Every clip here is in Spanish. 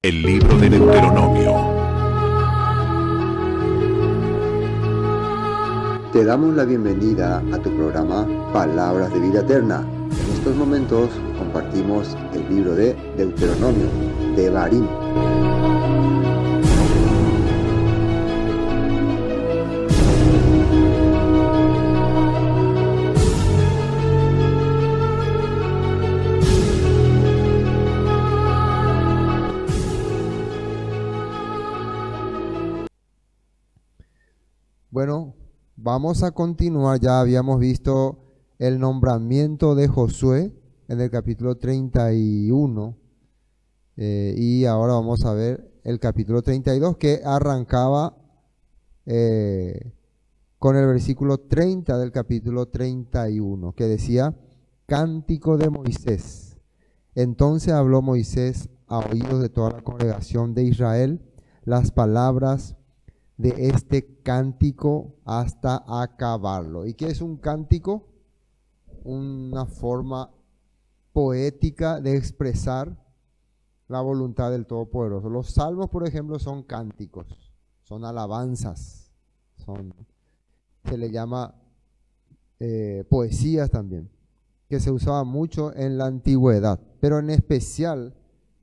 El libro de Deuteronomio. Te damos la bienvenida a tu programa Palabras de Vida Eterna. En estos momentos compartimos el libro de Deuteronomio, de Barín. Bueno, vamos a continuar. Ya habíamos visto el nombramiento de Josué en el capítulo 31 y ahora vamos a ver el capítulo 32 que arrancaba con el versículo 30 del capítulo 31 que decía: Cántico de Moisés. Entonces habló Moisés a oídos de toda la congregación de Israel las palabras de este cántico hasta acabarlo. ¿Y qué es un cántico? Una forma poética de expresar la voluntad del Todopoderoso. Los salmos, por ejemplo, son cánticos, son alabanzas, se le llama poesías también, que se usaba mucho en la antigüedad, pero en especial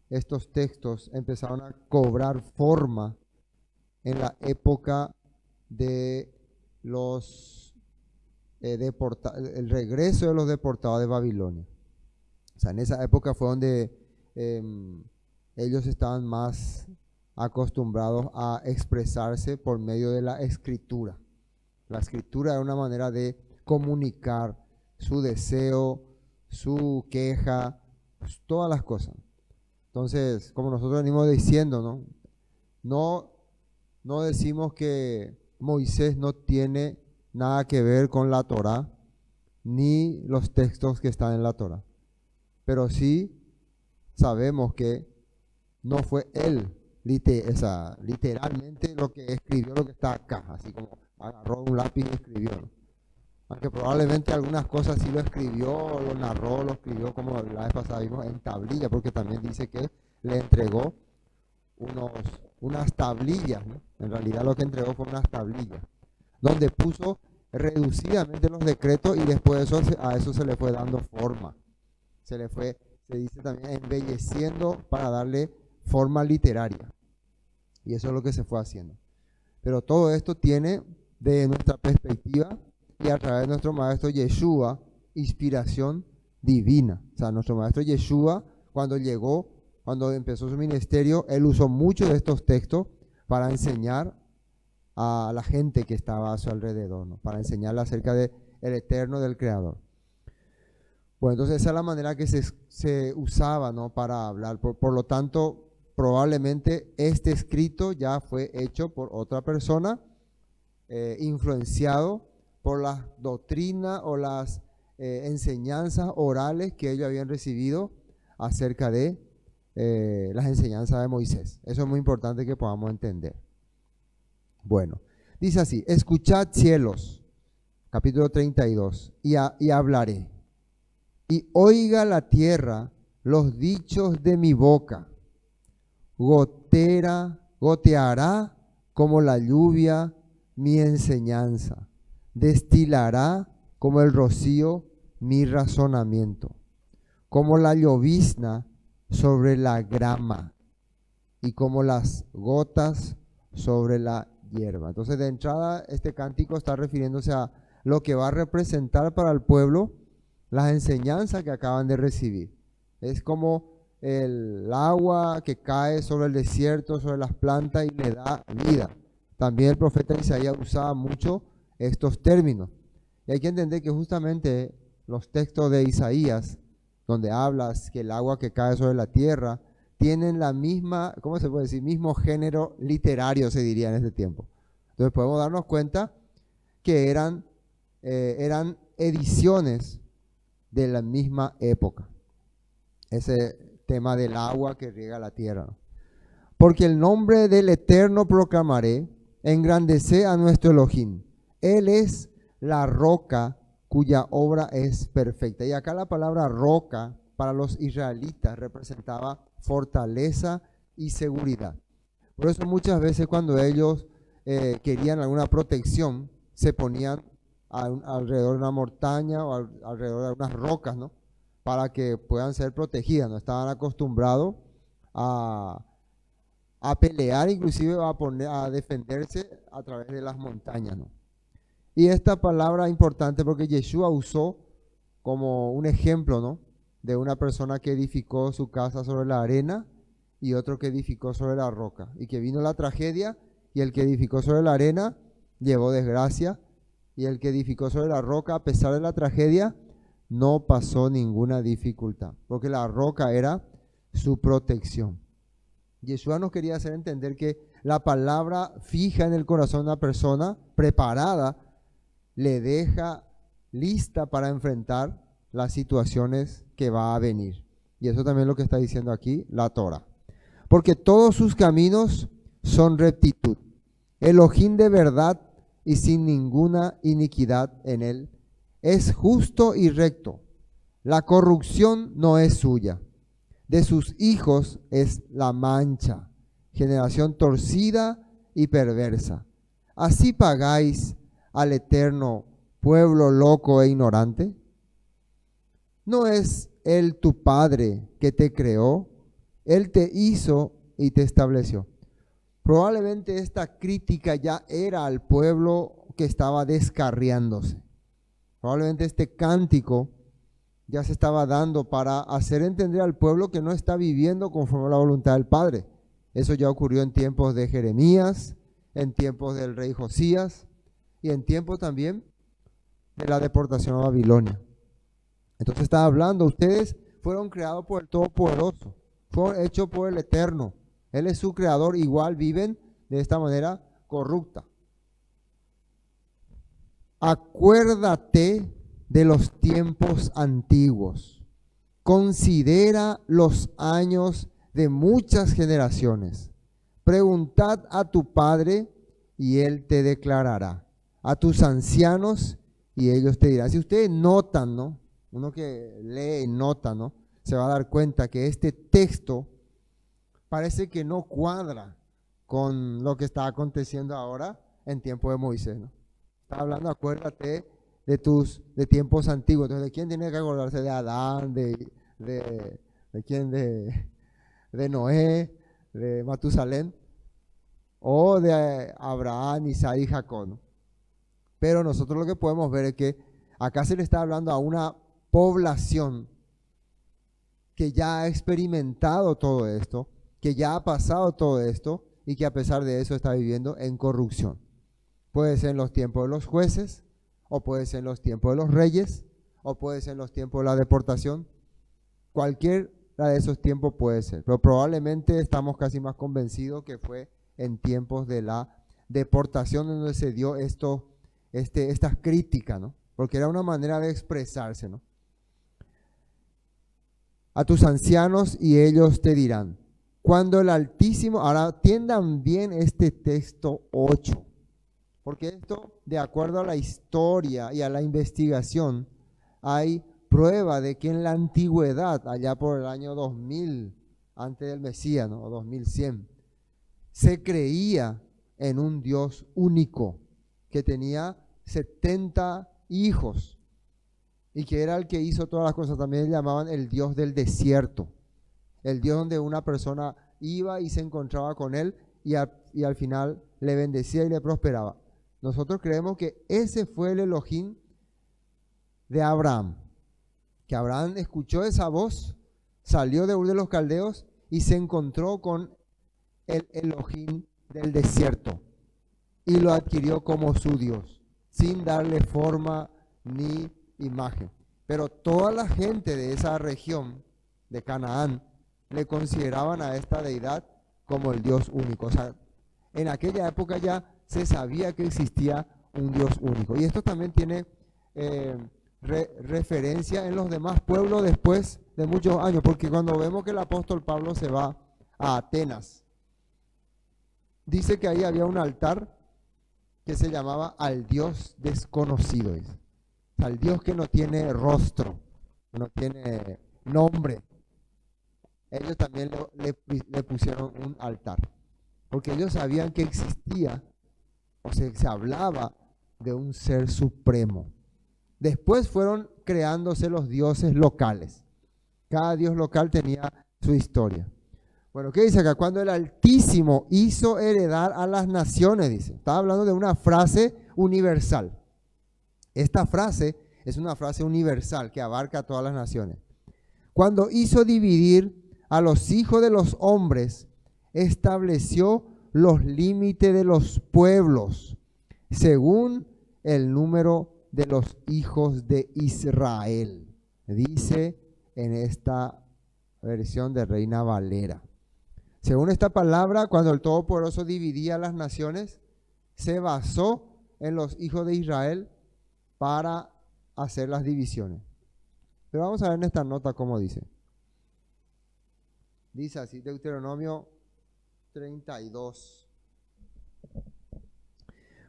estos textos empezaron a cobrar forma en la época de los el regreso de los deportados de Babilonia. O sea, en esa época fue donde ellos estaban más acostumbrados a expresarse por medio de la escritura. La escritura era una manera de comunicar su deseo, su queja, pues, todas las cosas. Entonces, como nosotros venimos diciendo, no decimos que Moisés no tiene nada que ver con la Torá, ni los textos que están en la Torá. Pero sí sabemos que no fue él literalmente lo que escribió lo que está acá, así como agarró un lápiz y escribió, ¿no? Aunque probablemente algunas cosas sí lo escribió, lo narró, lo escribió, como la vez pasada vimos, en tablilla, porque también dice que le entregó unas tablillas, ¿no? En realidad lo que entregó fue unas tablillas, donde puso reducidamente los decretos y después de eso, a eso se le fue dando forma. Se dice también, embelleciendo para darle forma literaria. Y eso es lo que se fue haciendo. Pero todo esto tiene, de nuestra perspectiva y a través de nuestro maestro Yeshua, inspiración divina. O sea, nuestro maestro Yeshua, cuando empezó su ministerio, él usó muchos de estos textos para enseñar a la gente que estaba a su alrededor, ¿no? Para enseñarle acerca del Eterno, del Creador. Bueno, entonces esa es la manera que se usaba, ¿no?, para hablar. Por lo tanto, probablemente este escrito ya fue hecho por otra persona, influenciado por las doctrinas o las enseñanzas orales que ellos habían recibido acerca de las enseñanzas de Moisés. Eso es muy importante que podamos entender. Bueno, dice así: escuchad, cielos, capítulo 32, y hablaré, y oiga la tierra los dichos de mi boca. Goteará como la lluvia mi enseñanza, destilará como el rocío mi razonamiento, como la llovizna sobre la grama y como las gotas sobre la hierba. Entonces, de entrada, este cántico está refiriéndose a lo que va a representar para el pueblo las enseñanzas que acaban de recibir. Es como el agua que cae sobre el desierto, sobre las plantas y le da vida. También el profeta Isaías usaba mucho estos términos. Y hay que entender que justamente los textos de Isaías, donde hablas que el agua que cae sobre la tierra, tienen la misma, ¿cómo se puede decir? Mismo género literario, se diría en este tiempo. Entonces podemos darnos cuenta que eran ediciones de la misma época. Ese tema del agua que riega la tierra, ¿no? Porque el nombre del Eterno proclamaré, engrandecé a nuestro Elohim. Él es la roca cuya obra es perfecta. Y acá la palabra roca para los israelitas representaba fortaleza y seguridad. Por eso muchas veces cuando ellos querían alguna protección, se ponían alrededor de una montaña o alrededor de unas rocas, ¿no? Para que puedan ser protegidas. No estaban acostumbrados a, a pelear, inclusive a defenderse a través de las montañas, ¿no? Y esta palabra es importante porque Yeshua usó como un ejemplo, ¿no? De una persona que edificó su casa sobre la arena y otro que edificó sobre la roca. Y que vino la tragedia y el que edificó sobre la arena llevó desgracia y el que edificó sobre la roca, a pesar de la tragedia, no pasó ninguna dificultad, porque la roca era su protección. Yeshua nos quería hacer entender que la palabra fija en el corazón de una persona preparada le deja lista para enfrentar las situaciones que va a venir. Y eso también es lo que está diciendo aquí la Torah. Porque todos sus caminos son rectitud. Elohim de verdad y sin ninguna iniquidad en él. Es justo y recto. La corrupción no es suya. De sus hijos es la mancha. Generación torcida y perversa. ¿Así pagáis al Eterno, pueblo loco e ignorante? ¿No es Él tu Padre que te creó? Él te hizo y te estableció. Probablemente esta crítica ya era al pueblo que estaba descarriándose. Probablemente este cántico ya se estaba dando para hacer entender al pueblo que no está viviendo conforme a la voluntad del Padre. Eso ya ocurrió en tiempos de Jeremías, en tiempos del rey Josías y en tiempos también de la deportación a Babilonia. Entonces está hablando, ustedes fueron creados por el Todopoderoso, fueron hechos por el Eterno. Él es su creador, igual viven de esta manera corrupta. Acuérdate de los tiempos antiguos. Considera los años de muchas generaciones. Preguntad a tu padre y él te declarará. A tus ancianos y ellos te dirán. Si ustedes notan, ¿no? Uno que lee y nota, ¿no? Se va a dar cuenta que este texto parece que no cuadra con lo que está aconteciendo ahora en tiempo de Moisés, ¿no? Está hablando, acuérdate de tiempos antiguos. Entonces, ¿de quién tiene que acordarse? De Adán, de quién, de Noé, de Matusalén, o de Abraham, Isaac y Jacob, ¿no? Pero nosotros lo que podemos ver es que acá se le está hablando a una población que ya ha experimentado todo esto, que ya ha pasado todo esto y que a pesar de eso está viviendo en corrupción. Puede ser en los tiempos de los jueces, o puede ser en los tiempos de los reyes, o puede ser en los tiempos de la deportación. Cualquiera de esos tiempos puede ser, pero probablemente estamos casi más convencidos que fue en tiempos de la deportación donde se dio estas críticas, ¿no? Porque era una manera de expresarse, ¿no? A tus ancianos y ellos te dirán, cuando el Altísimo, ahora atiendan bien este texto 8, porque esto, de acuerdo a la historia y a la investigación, hay prueba de que en la antigüedad, allá por el año 2000, antes del Mesías, ¿no? O 2100, se creía en un Dios único, que tenía 70 hijos, y que era el que hizo todas las cosas. También le llamaban el Dios del desierto, el Dios donde una persona iba y se encontraba con él y al final le bendecía y le prosperaba. Nosotros creemos que ese fue el Elohim de Abraham, que Abraham escuchó esa voz, salió de Ur de los Caldeos y se encontró con el Elohim del desierto y lo adquirió como su Dios, sin darle forma ni imagen. Pero toda la gente de esa región de Canaán le consideraban a esta deidad como el Dios único. O sea, en aquella época ya se sabía que existía un Dios único. Y esto también tiene referencia en los demás pueblos después de muchos años, porque cuando vemos que el apóstol Pablo se va a Atenas, dice que ahí había un altar que se llamaba al Dios desconocido, dice. Al Dios que no tiene rostro, no tiene nombre. ellos también le pusieron un altar, porque ellos sabían que existía, o sea, se hablaba de un ser supremo. Después fueron creándose los dioses locales. Cada dios local tenía su historia. Bueno, ¿qué dice acá? Cuando el Altísimo hizo heredar a las naciones, dice. Está hablando de una frase universal. Esta frase es una frase universal que abarca a todas las naciones. Cuando hizo dividir a los hijos de los hombres, estableció los límites de los pueblos, según el número de los hijos de Israel. Dice en esta versión de Reina Valera. Según esta palabra, cuando el Todopoderoso dividía las naciones, se basó en los hijos de Israel para hacer las divisiones. Pero vamos a ver en esta nota cómo dice. Dice así, Deuteronomio 32.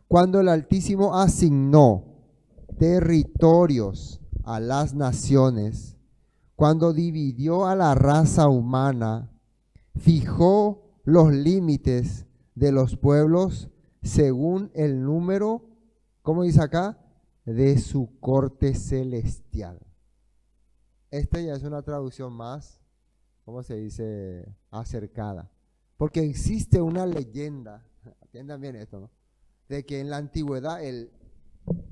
Cuando el Altísimo asignó territorios a las naciones, cuando dividió a la raza humana, fijó los límites de los pueblos según el número, ¿cómo dice acá? De su corte celestial. Esta ya es una traducción más, ¿cómo se dice? Acercada. Porque existe una leyenda, atiendan bien esto, ¿no? De que en la antigüedad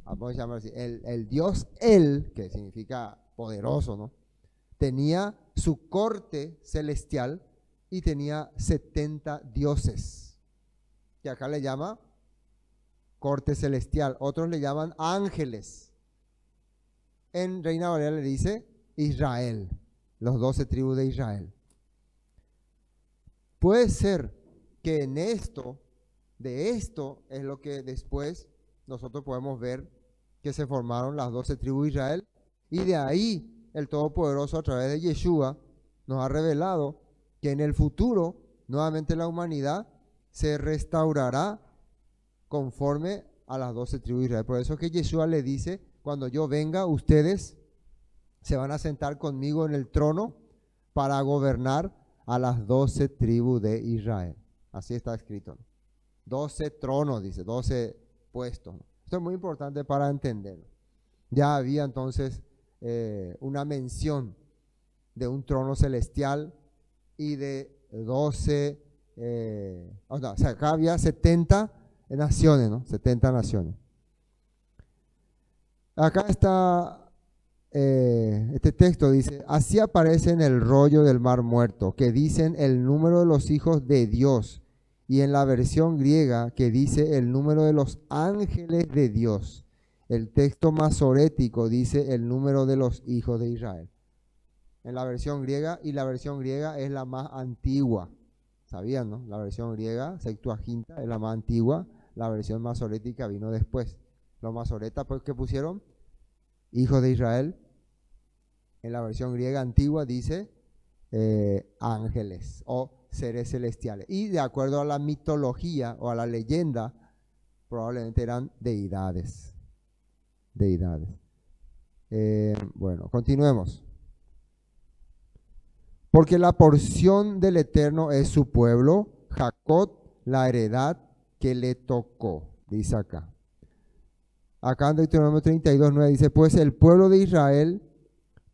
vamos a llamarlo así, el dios El, que significa poderoso, ¿no? Tenía su corte celestial y tenía 70 dioses, que acá le llama corte celestial. Otros le llaman ángeles. En Reina Valera le dice Israel, los 12 tribus de Israel. Puede ser que en de esto es lo que después nosotros podemos ver que se formaron las 12 tribus de Israel, y de ahí el Todopoderoso a través de Yeshua nos ha revelado que en el futuro nuevamente la humanidad se restaurará conforme a las 12 tribus de Israel. Por eso que Yeshua le dice, cuando yo venga, ustedes se van a sentar conmigo en el trono para gobernar a las 12 tribus de Israel. Así está escrito, ¿no? 12 tronos, dice, 12 puestos, ¿no? Esto es muy importante para entenderlo. Ya había entonces una mención de un trono celestial y de 12, o sea, acá había 70 naciones, ¿no? 70 naciones. Acá está, este texto dice, así aparece en el rollo del Mar Muerto, que dicen el número de los hijos de Dios, y en la versión griega que dice el número de los ángeles de Dios. El texto masorético dice el número de los hijos de Israel. En la versión griega, y la versión griega es la más antigua. ¿Sabían, no? La versión griega, Septuaginta, es la más antigua. La versión masorética vino después. Los masoretas, pues, ¿qué pusieron? Hijos de Israel. En la versión griega antigua dice ángeles o seres celestiales. Y de acuerdo a la mitología o a la leyenda, probablemente eran deidades. Deidades. Bueno, continuemos. Porque la porción del Eterno es su pueblo, Jacob, la heredad que le tocó, dice acá. Acá en Deuteronomio 32:9 dice, pues el pueblo de Israel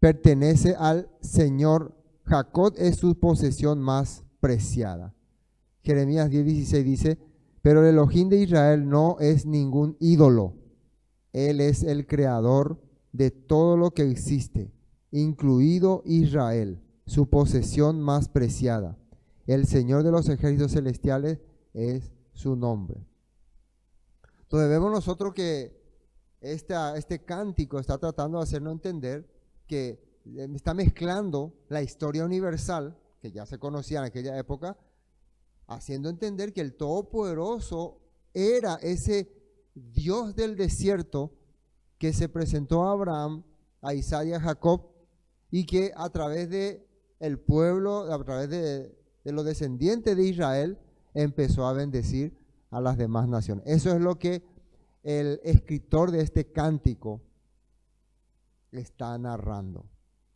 pertenece al Señor, Jacob es su posesión más preciada. Jeremías 10:16 dice, pero el Elohim de Israel no es ningún ídolo, Él es el creador de todo lo que existe, incluido Israel, su posesión más preciada. El Señor de los ejércitos celestiales es su nombre. Entonces vemos nosotros que este cántico está tratando de hacernos entender que está mezclando la historia universal, que ya se conocía en aquella época, haciendo entender que el Todopoderoso era ese Dios del desierto que se presentó a Abraham, a Isaac y a Jacob, y que a través de el pueblo, a través de los descendientes de Israel, empezó a bendecir a las demás naciones. Eso es lo que el escritor de este cántico está narrando.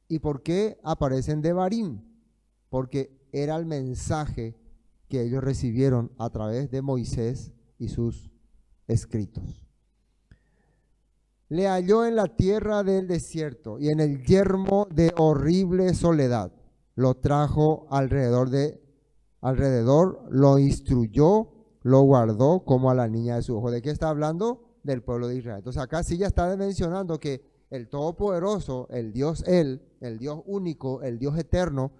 ¿Y por qué aparecen Devarim? porque era el mensaje que ellos recibieron a través de Moisés y sus escritos. Le halló en la tierra del desierto y en el yermo de horrible soledad. Lo trajo alrededor, lo instruyó, lo guardó como a la niña de su ojo. ¿De qué está hablando? Del pueblo de Israel. Entonces acá sí ya está mencionando que el Todopoderoso, el Dios Él, el Dios único, el Dios eterno,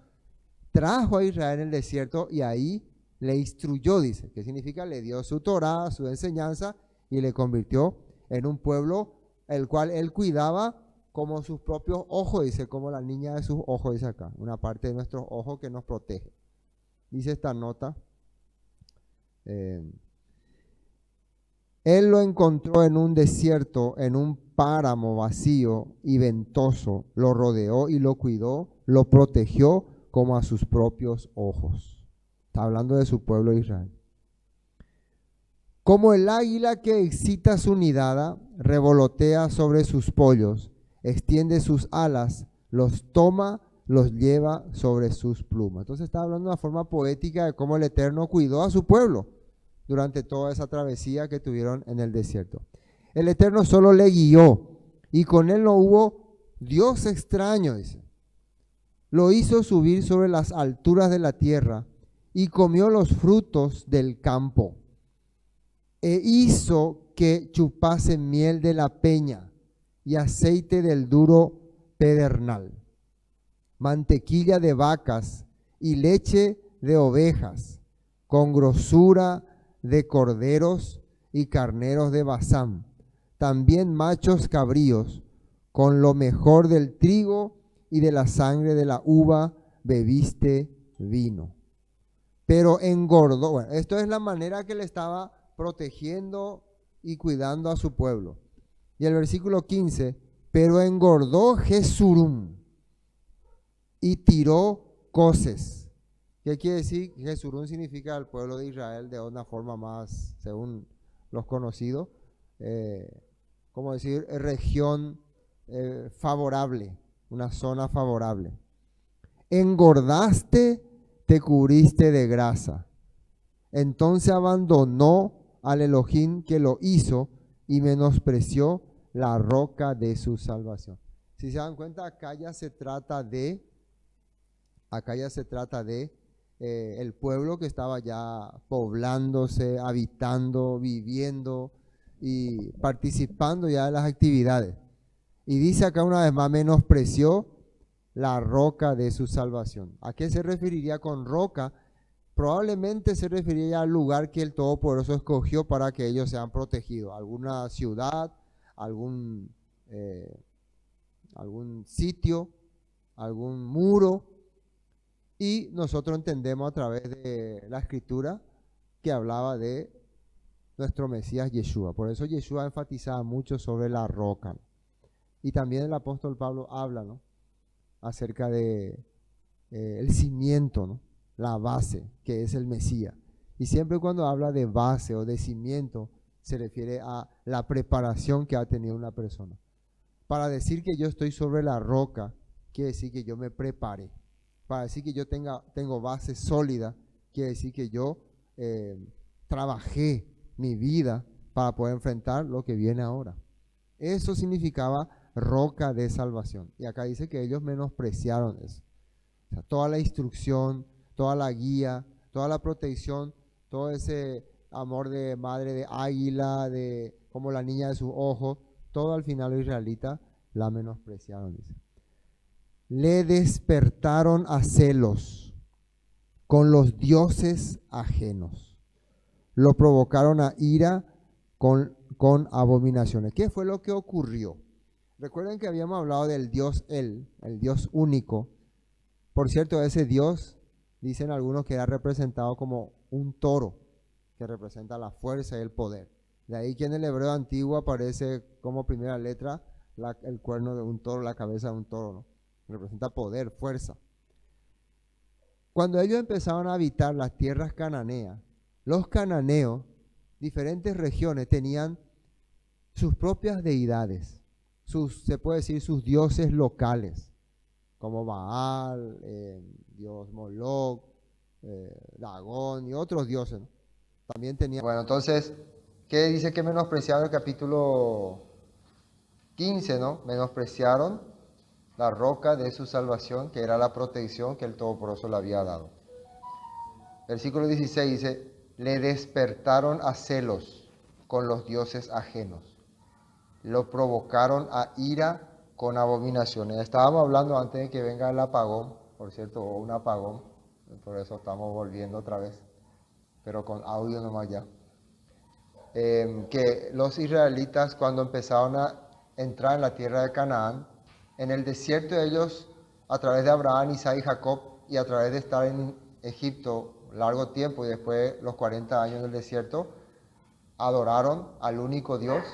trajo a Israel en el desierto y ahí le instruyó, dice. ¿Qué significa? Le dio su Torá, su enseñanza y le convirtió en un pueblo el cual Él cuidaba como sus propios ojos, dice, como la niña de sus ojos, dice acá. Una parte de nuestros ojos que nos protege. Dice esta nota. Él lo encontró en un desierto, en un páramo vacío y ventoso. Lo rodeó y lo cuidó, lo protegió como a sus propios ojos. Está hablando de su pueblo Israel. Como el águila que excita su nidada, revolotea sobre sus pollos, extiende sus alas, los toma, los lleva sobre sus plumas. Entonces está hablando de una forma poética de cómo el Eterno cuidó a su pueblo durante toda esa travesía que tuvieron en el desierto. El Eterno solo le guió y con él no hubo Dios extraño, dice. Lo hizo subir sobre las alturas de la tierra y comió los frutos del campo. E hizo que chupase miel de la peña y aceite del duro pedernal, mantequilla de vacas y leche de ovejas, con grosura de corderos y carneros de Basán, también machos cabríos, con lo mejor del trigo y de la sangre de la uva bebiste vino. Pero engordó. Bueno, esto es la manera que le estaba protegiendo y cuidando a su pueblo. Y el versículo 15, pero engordó Jesurún y tiró coces. ¿Qué quiere decir? Jesurún significa el pueblo de Israel de una forma más, según los conocidos, como decir, región favorable, una zona favorable. Engordaste, te cubriste de grasa. Entonces abandonó al Elohim que lo hizo y menospreció la roca de su salvación. Si se dan cuenta, acá ya se trata de el pueblo que estaba ya poblándose, habitando, viviendo y participando ya de las actividades. Y dice acá una vez más, menospreció la roca de su salvación. ¿A qué se referiría con roca? Probablemente se referiría al lugar que el Todopoderoso escogió para que ellos sean protegidos. Alguna ciudad, algún sitio, algún muro. Y nosotros entendemos a través de la Escritura que hablaba de nuestro Mesías Yeshua. Por eso Yeshua enfatizaba mucho sobre la roca. Y también el apóstol Pablo habla, ¿no?, acerca de el cimiento, ¿no?, la base, que es el Mesías. Y siempre cuando habla de base o de cimiento, se refiere a la preparación que ha tenido una persona. Para decir que yo estoy sobre la roca, quiere decir que yo me preparé. Para decir que yo tengo base sólida, quiere decir que yo trabajé mi vida para poder enfrentar lo que viene ahora. Eso significaba roca de salvación. Y acá dice que ellos menospreciaron eso. O sea, toda la instrucción, toda la guía, toda la protección, todo ese amor de madre de águila, de como la niña de sus ojos, todo al final los israelitas la menospreciaron, dice. Le despertaron a celos con los dioses ajenos. Lo provocaron a ira con abominaciones. ¿Qué fue lo que ocurrió? Recuerden que habíamos hablado del Dios el Dios único. Por cierto, ese Dios, dicen algunos que era representado como un toro, que representa la fuerza y el poder. De ahí que en el hebreo antiguo aparece como primera letra el cuerno de un toro, la cabeza de un toro, ¿no? Representa poder, fuerza. Cuando ellos empezaron a habitar las tierras cananeas, los cananeos, diferentes regiones, tenían sus propias deidades, se puede decir sus dioses locales. como Baal, dios Moloch, Dagón y otros dioses, ¿no? También tenía... Bueno, entonces, ¿qué dice que menospreciaron el capítulo 15, ¿no? Menospreciaron la roca de su salvación, que era la protección que el Todopoderoso le había dado. Versículo 16 dice, le despertaron a celos con los dioses ajenos, lo provocaron a ira con abominaciones. Estábamos hablando antes de que venga el apagón, por cierto, o un apagón, por eso estamos volviendo otra vez, pero con audio nomás ya. Que los israelitas cuando empezaron a entrar en la tierra de Canaán, en el desierto ellos, a través de Abraham, Isaac y Jacob, y a través de estar en Egipto largo tiempo y después los 40 años en el desierto, adoraron al único Dios,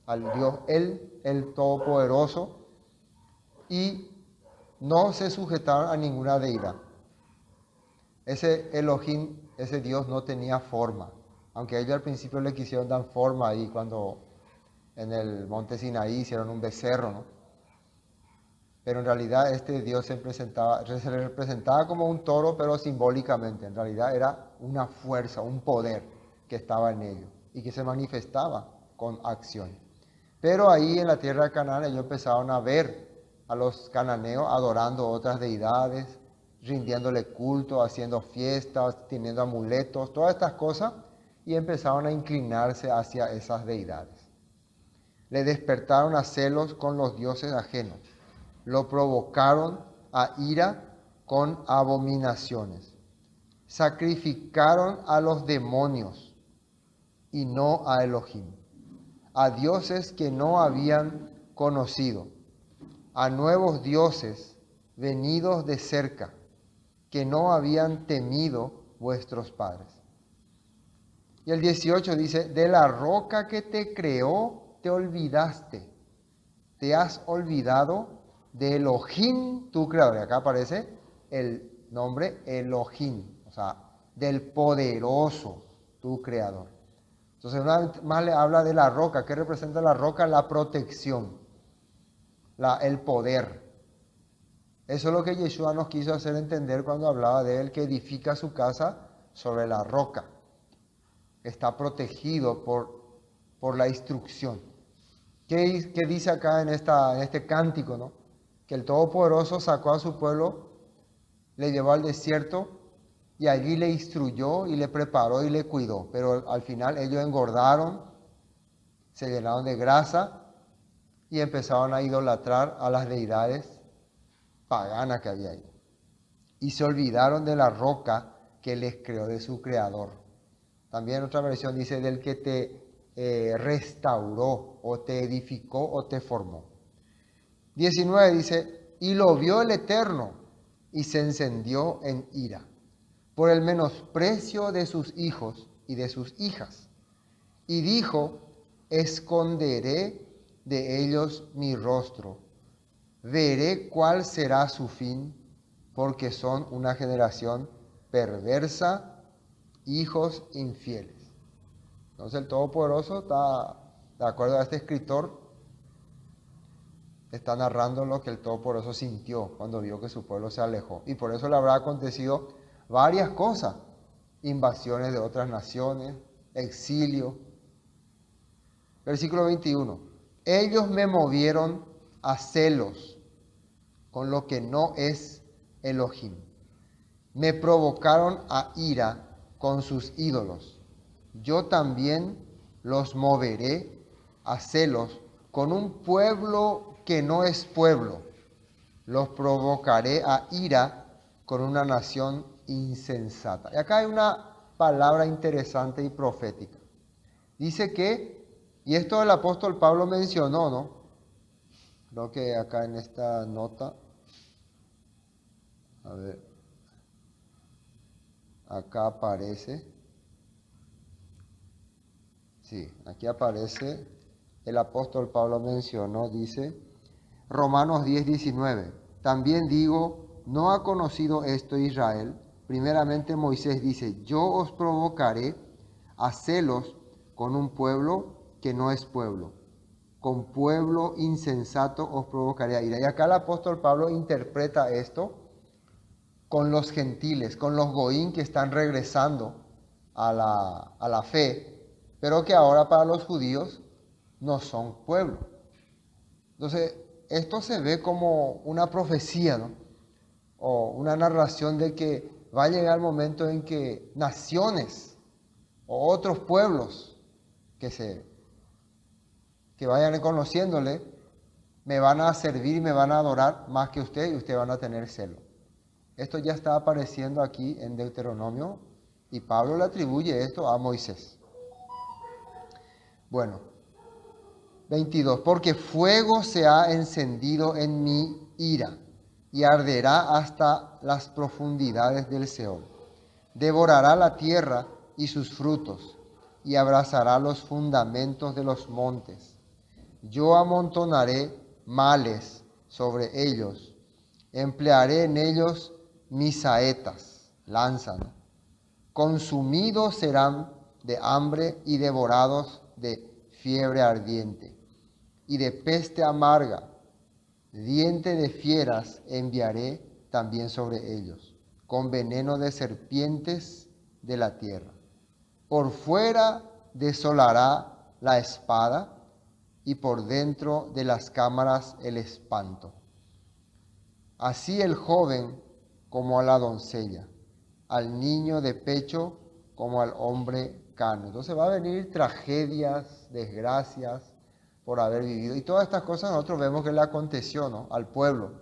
al Dios, el Todopoderoso, y no se sujetaron a ninguna deidad. Ese Elohim, ese Dios no tenía forma, aunque ellos al principio le quisieron dar forma ahí cuando en el monte Sinaí hicieron un becerro, ¿no? Pero en realidad este Dios se le representaba como un toro, pero simbólicamente. En realidad era una fuerza, un poder que estaba en ellos y que se manifestaba con acción. Pero ahí en la tierra de Canaán ellos empezaron a ver a los cananeos adorando otras deidades, rindiéndole culto, haciendo fiestas, teniendo amuletos, todas estas cosas, y empezaron a inclinarse hacia esas deidades. Le despertaron a celos con los dioses ajenos, lo provocaron a ira con abominaciones, sacrificaron a los demonios y no a Elohim, a dioses que no habían conocido, a nuevos dioses venidos de cerca, que no habían temido vuestros padres. Y el 18 dice, de la roca que te creó te olvidaste, te has olvidado de Elohim, tu creador. Y acá aparece el nombre Elohim, o sea, del poderoso, tu creador. Entonces, una vez más le habla de la roca. ¿Qué representa la roca? La protección, el poder. Eso es lo que Yeshua nos quiso hacer entender cuando hablaba de él que edifica su casa sobre la roca. Está protegido por la instrucción. ¿Qué dice acá en este cántico, no? Que el Todopoderoso sacó a su pueblo, le llevó al desierto y allí le instruyó y le preparó y le cuidó. Pero al final ellos engordaron, se llenaron de grasa y empezaron a idolatrar a las deidades paganas que había ahí. Y se olvidaron de la roca que les creó, de su creador. También otra versión dice del que te restauró o te edificó o te formó. 19 dice, y lo vio el Eterno y se encendió en ira por el menosprecio de sus hijos y de sus hijas. Y dijo, esconderé de ellos mi rostro, veré cuál será su fin, porque son una generación perversa, hijos infieles. Entonces el Todopoderoso está, de acuerdo a este escritor, está narrando lo que el Todopoderoso sintió cuando vio que su pueblo se alejó. Y por eso le habrá acontecido varias cosas, invasiones de otras naciones, exilio. Versículo 21, ellos me movieron a celos con lo que no es Elohim. Me provocaron a ira con sus ídolos. Yo también los moveré a celos con un pueblo que no es pueblo. Los provocaré a ira con una nación insensata. Y acá hay una palabra interesante y profética. Dice que, y esto el apóstol Pablo mencionó, ¿no? Creo que acá en esta nota, a ver, acá aparece, sí, aquí aparece, el apóstol Pablo mencionó, dice, Romanos 10:19, también digo, ¿no ha conocido esto Israel? Primeramente Moisés dice, yo os provocaré a celos con un pueblo que no es pueblo. con pueblo insensato os provocaré a ira. Y acá el apóstol Pablo interpreta esto con los gentiles, con los goín que están regresando a la fe, pero que ahora para los judíos no son pueblo. Entonces, esto se ve como una profecía, ¿no? O una narración de que va a llegar el momento en que naciones o otros pueblos que vayan reconociéndole, me van a servir y me van a adorar más que usted, y ustedes van a tener celo. Esto ya está apareciendo aquí en Deuteronomio y Pablo le atribuye esto a Moisés. Bueno, 22. Porque fuego se ha encendido en mi ira y arderá hasta las profundidades del Seol. Devorará la tierra y sus frutos y abrazará los fundamentos de los montes. Yo amontonaré males sobre ellos, emplearé en ellos mis saetas, lanzas. Consumidos serán de hambre y devorados de fiebre ardiente y de peste amarga. Diente de fieras enviaré también sobre ellos, con veneno de serpientes de la tierra. Por fuera desolará la espada y por dentro de las cámaras el espanto. Así el joven como a la doncella, al niño de pecho como al hombre carne. Entonces va a venir tragedias, desgracias por haber vivido. Y todas estas cosas nosotros vemos que le aconteció, ¿no?, al pueblo.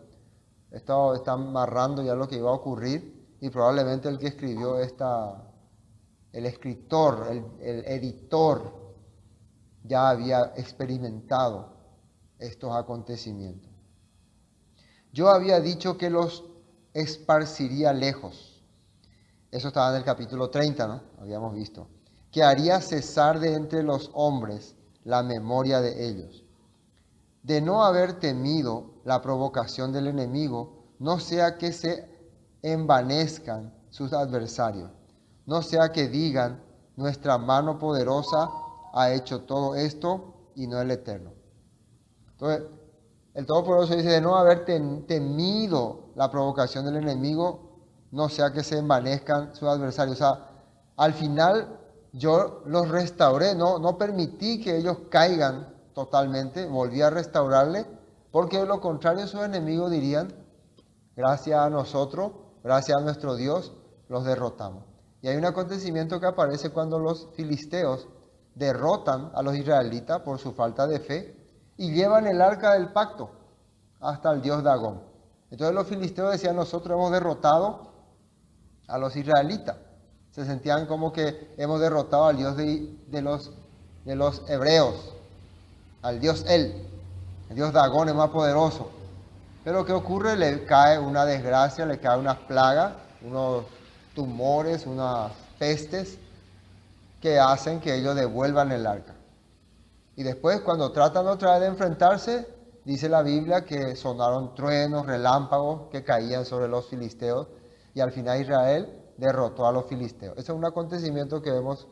Esto está narrando ya lo que iba a ocurrir, y probablemente el que escribió el escritor, el editor, ya había experimentado estos acontecimientos. Yo había dicho que los esparciría lejos. Eso estaba en el capítulo 30, ¿no? Habíamos visto. Que haría cesar de entre los hombres la memoria de ellos. De no haber temido la provocación del enemigo, no sea que se envanezcan sus adversarios, no sea que digan, nuestra mano poderosa ha hecho todo esto y no el Eterno. Entonces, el Todopoderoso dice, de no haber temido la provocación del enemigo, no sea que se envanezcan sus adversarios. O sea, al final yo los restauré, no permití que ellos caigan totalmente, volví a restaurarle, porque de lo contrario sus enemigos dirían, gracias a nosotros, gracias a nuestro Dios, los derrotamos. Y hay un acontecimiento que aparece cuando los filisteos derrotan a los israelitas por su falta de fe y llevan el arca del pacto hasta el dios Dagón. Entonces los filisteos decían, nosotros hemos derrotado a los israelitas. Se sentían como que hemos derrotado al dios de los hebreos, al dios el dios Dagón es más poderoso. Pero ¿qué ocurre? Le cae una desgracia, le cae unas plagas, unos tumores, unas pestes que hacen que ellos devuelvan el arca. Y después, cuando tratan otra vez de enfrentarse, dice la Biblia que sonaron truenos, relámpagos que caían sobre los filisteos, y al final Israel derrotó a los filisteos. Ese es un acontecimiento que vemos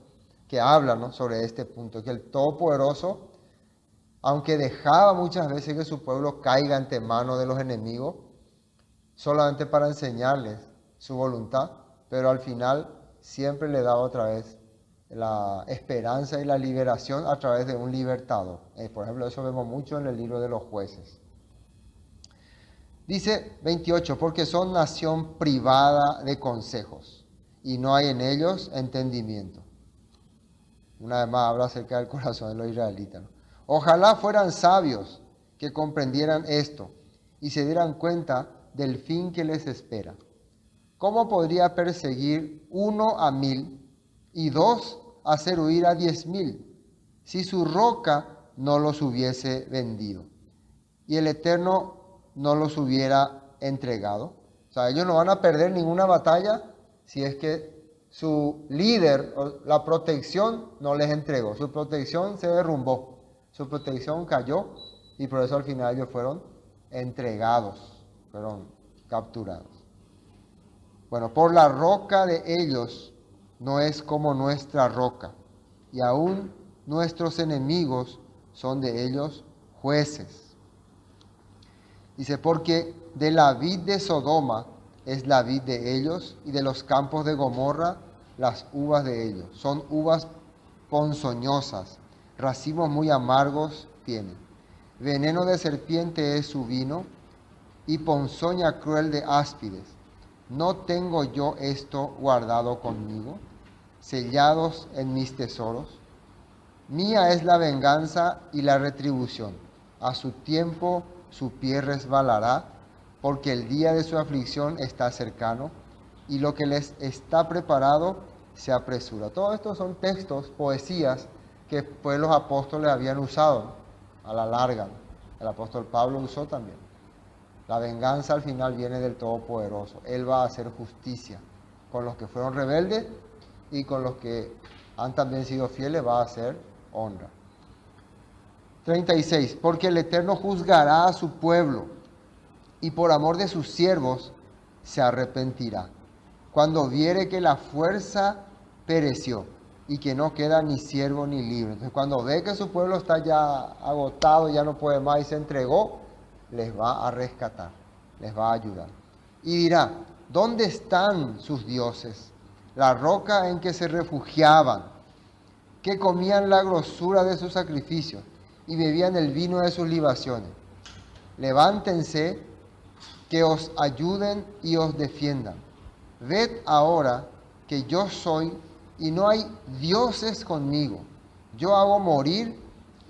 que habla, ¿no?, sobre este punto, que el Todopoderoso, aunque dejaba muchas veces que su pueblo caiga ante manos de los enemigos, solamente para enseñarles su voluntad, pero al final siempre le daba otra vez la esperanza y la liberación a través de un libertador. Por ejemplo, eso vemos mucho en el libro de los Jueces. Dice 28, porque son nación privada de consejos y no hay en ellos entendimiento. Una vez más habla acerca del corazón de los israelitas, ¿no? Ojalá fueran sabios que comprendieran esto y se dieran cuenta del fin que les espera. ¿Cómo podría perseguir 1 a 1000 y 2 hacer huir a 10,000 si su roca no los hubiese vendido y el Eterno no los hubiera entregado? O sea, ellos no van a perder ninguna batalla si es que su líder, la protección, no les entregó. Su protección se derrumbó, su protección cayó, y por eso al final ellos fueron entregados, fueron capturados. Bueno, por la roca de ellos no es como nuestra roca, y aún nuestros enemigos son de ellos Jueces. Dice, porque de la vid de Sodoma es la vid de ellos, y de los campos de Gomorra las uvas de ellos. Son uvas ponzoñosas, racimos muy amargos tienen. Veneno de serpiente es su vino, y ponzoña cruel de áspides. ¿No tengo yo esto guardado conmigo, sellados en mis tesoros? Mía es la venganza y la retribución. A su tiempo su pie resbalará, porque el día de su aflicción está cercano, y lo que les está preparado se apresura. Todos estos son textos, poesías, que pues los apóstoles habían usado a la larga. El apóstol Pablo usó también. La venganza al final viene del Todopoderoso. Él va a hacer justicia con los que fueron rebeldes, y con los que han también sido fieles va a hacer honra. 36. Porque el Eterno juzgará a su pueblo, y por amor de sus siervos se arrepentirá, cuando viere que la fuerza pereció y que no queda ni siervo ni libre. Entonces, cuando ve que su pueblo está ya agotado, ya no puede más y se entregó, les va a rescatar, les va a ayudar. Y dirá, ¿dónde están sus dioses? La roca en que se refugiaban, que comían la grosura de sus sacrificios y bebían el vino de sus libaciones. Levántense, que os ayuden y os defiendan. Ved ahora que yo soy y no hay dioses conmigo. Yo hago morir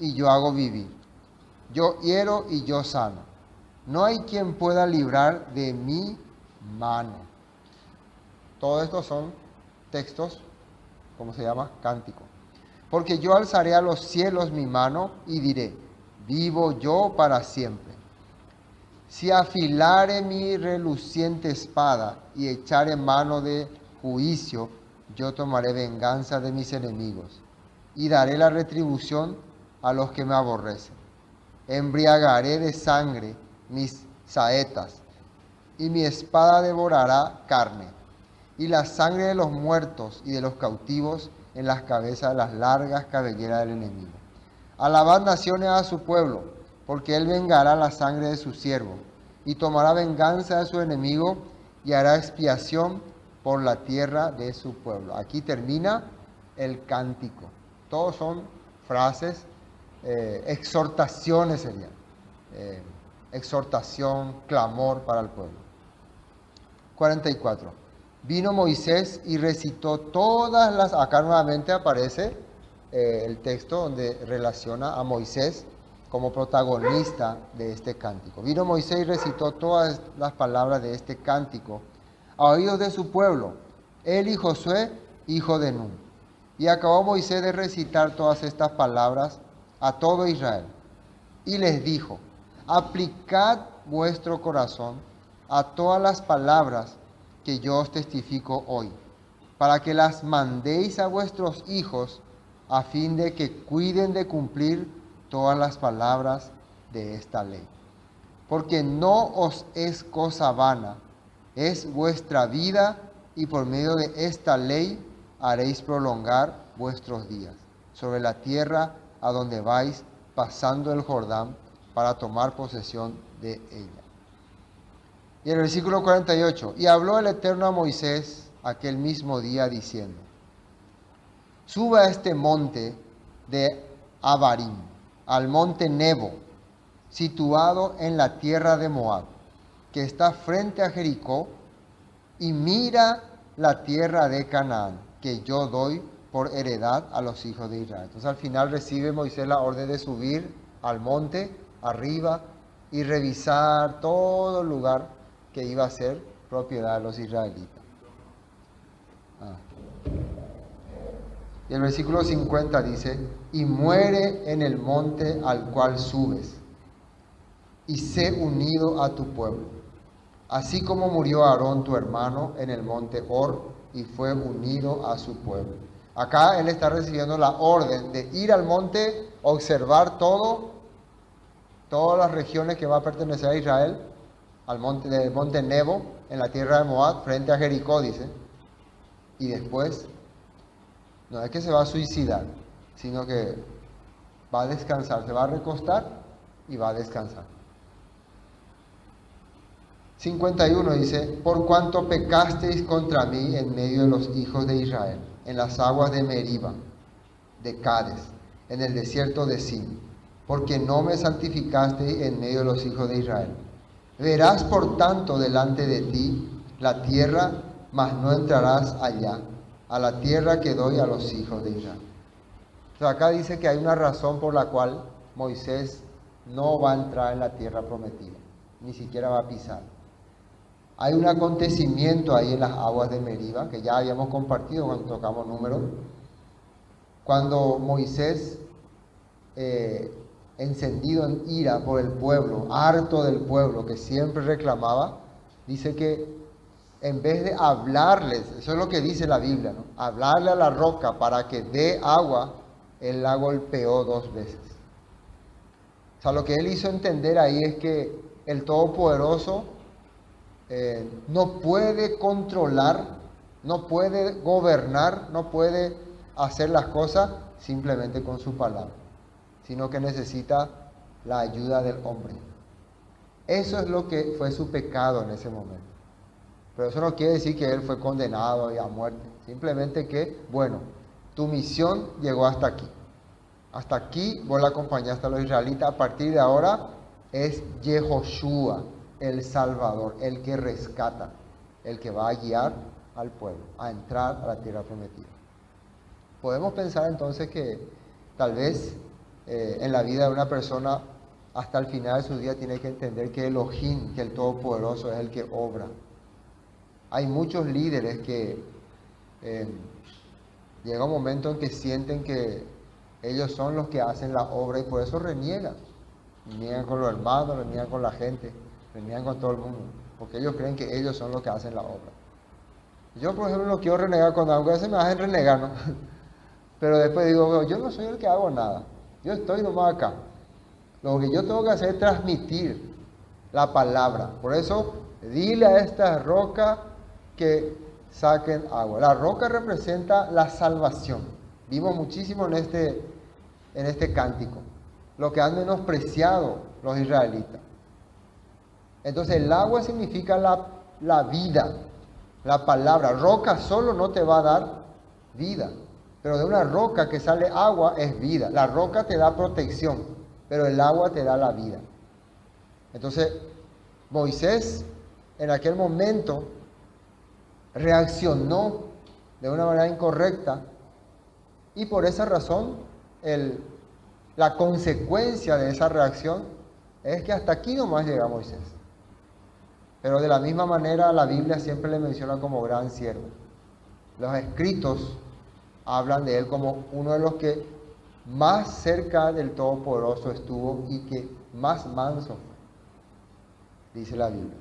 y yo hago vivir. Yo hiero y yo sano. No hay quien pueda librar de mi mano. Todo esto son textos, ¿cómo se llama? Cántico. Porque yo alzaré a los cielos mi mano y diré, vivo yo para siempre. Si afilare mi reluciente espada y echare mano de juicio, yo tomaré venganza de mis enemigos y daré la retribución a los que me aborrecen. Embriagaré de sangre mis saetas, y mi espada devorará carne, y la sangre de los muertos y de los cautivos en las cabezas de las largas cabelleras del enemigo. Alabad naciones a su pueblo, porque él vengará la sangre de su siervo, y tomará venganza de su enemigo, y hará expiación por la tierra de su pueblo. Aquí termina el cántico. Todos son frases, exhortaciones serían. Exhortación, clamor para el pueblo. 44. Vino Moisés y recitó todas las... Acá nuevamente aparece el texto donde relaciona a Moisés como protagonista de este cántico. Vino Moisés y recitó todas las palabras de este cántico a oídos de su pueblo, él y Josué, hijo de Nun. Y acabó Moisés de recitar todas estas palabras a todo Israel. Y les dijo, aplicad vuestro corazón a todas las palabras que yo os testifico hoy, para que las mandéis a vuestros hijos, a fin de que cuiden de cumplir todas las palabras de esta ley. Porque no os es cosa vana, es vuestra vida, y por medio de esta ley haréis prolongar vuestros días sobre la tierra a donde vais pasando el Jordán para tomar posesión de ella. Y el versículo 48, y habló el Eterno a Moisés aquel mismo día diciendo, suba a este monte de Abarim, al monte Nebo, situado en la tierra de Moab, que está frente a Jericó, y mira la tierra de Canaán, que yo doy por heredad a los hijos de Israel. Entonces al final recibe Moisés la orden de subir al monte, arriba, y revisar todo el lugar que iba a ser propiedad de los israelitas. Y el versículo 50 dice, y muere en el monte al cual subes, y sé unido a tu pueblo, así como murió Aarón tu hermano en el monte Hor, y fue unido a su pueblo. Acá él está recibiendo la orden de ir al monte, observar todas las regiones que va a pertenecer a Israel, al monte del monte Nebo, en la tierra de Moab, frente a Jericó, dice, y después no es que se va a suicidar, sino que va a descansar, se va a recostar y va a descansar. 51 dice, por cuanto pecasteis contra mí en medio de los hijos de Israel, en las aguas de Meriba, de Cades, en el desierto de Sin, porque no me santificasteis en medio de los hijos de Israel. Verás por tanto delante de ti la tierra, mas no entrarás allá, a la tierra que doy a los hijos de Israel. Entonces acá dice que hay una razón por la cual Moisés no va a entrar en la tierra prometida, ni siquiera va a pisar. Hay un acontecimiento ahí en las aguas de Meriba, que ya habíamos compartido cuando tocamos números, cuando Moisés, encendido en ira por el pueblo, harto del pueblo que siempre reclamaba, dice que en vez de hablarles, eso es lo que dice la Biblia, ¿no? Hablarle a la roca para que dé agua, él la golpeó 2 veces. O sea, lo que él hizo entender ahí es que el Todopoderoso no puede controlar, no puede gobernar, no puede hacer las cosas simplemente con su palabra, sino que necesita la ayuda del hombre. Eso es lo que fue su pecado en ese momento. Pero eso no quiere decir que él fue condenado a muerte. Simplemente que, bueno, tu misión llegó hasta aquí. Hasta aquí vos la acompañaste a los israelitas. A partir de ahora es Yehoshua, el Salvador, el que rescata, el que va a guiar al pueblo a entrar a la tierra prometida. Podemos pensar entonces que tal vez en la vida de una persona hasta el final de su día tiene que entender que Elohim, que el Todopoderoso es el que obra. Hay muchos líderes que llega un momento en que sienten que ellos son los que hacen la obra y por eso reniegan. Reniegan con los hermanos, reniegan con la gente, reniegan con todo el mundo, porque ellos creen que ellos son los que hacen la obra. Yo, por ejemplo, no quiero renegar con algo, a veces me hacen renegar, ¿no? Pero después digo, yo no soy el que hago nada, yo estoy nomás acá. Lo que yo tengo que hacer es transmitir la palabra. Por eso, dile a esta roca que saquen agua. La roca representa la salvación. Vimos muchísimo en este cántico lo que han menospreciado los israelitas. Entonces el agua significa la vida, la palabra. Roca solo no te va a dar vida, pero de una roca que sale agua es vida. La roca te da protección, pero el agua te da la vida. Entonces Moisés en aquel momento reaccionó de una manera incorrecta y por esa razón la consecuencia de esa reacción es que hasta aquí nomás llega Moisés. Pero de la misma manera la Biblia siempre le menciona como gran siervo. Los escritos hablan de él como uno de los que más cerca del Todopoderoso estuvo y que más manso fue, dice la Biblia.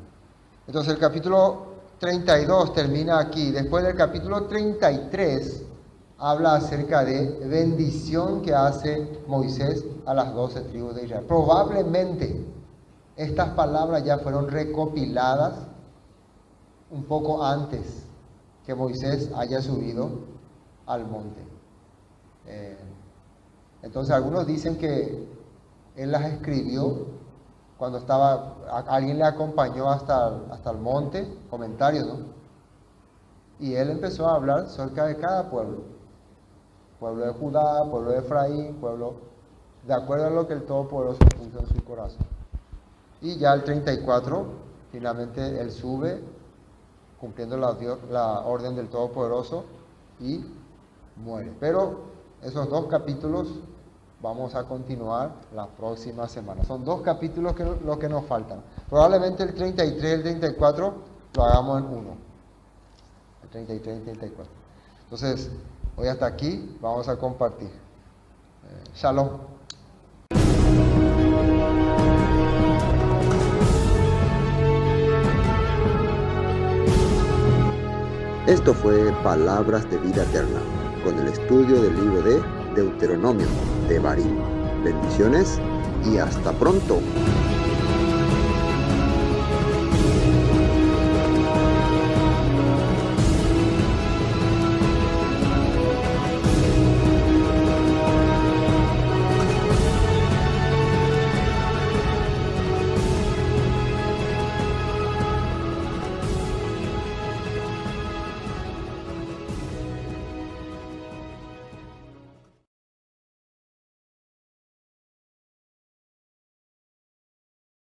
Entonces el capítulo 32 termina aquí. Después del capítulo 33 habla acerca de bendición que hace Moisés a las 12 tribus de Israel. Probablemente estas palabras ya fueron recopiladas un poco antes que Moisés haya subido al monte. Entonces algunos dicen que él las escribió cuando alguien le acompañó hasta el monte, comentarios, ¿no? Y él empezó a hablar acerca de cada pueblo. Pueblo de Judá, pueblo de Efraín, pueblo, de acuerdo a lo que el Todopoderoso puso en su corazón. Y ya el 34, finalmente él sube, cumpliendo la orden del Todopoderoso, y muere. Pero esos 2 capítulos vamos a continuar la próxima semana. Son 2 capítulos lo que nos faltan. Probablemente el 33 y el 34 lo hagamos en uno. El 33 y el 34. Entonces, hoy hasta aquí vamos a compartir. Shalom. Esto fue Palabras de Vida Eterna, con el estudio del libro de Deuteronomio, de Barim. Bendiciones y hasta pronto.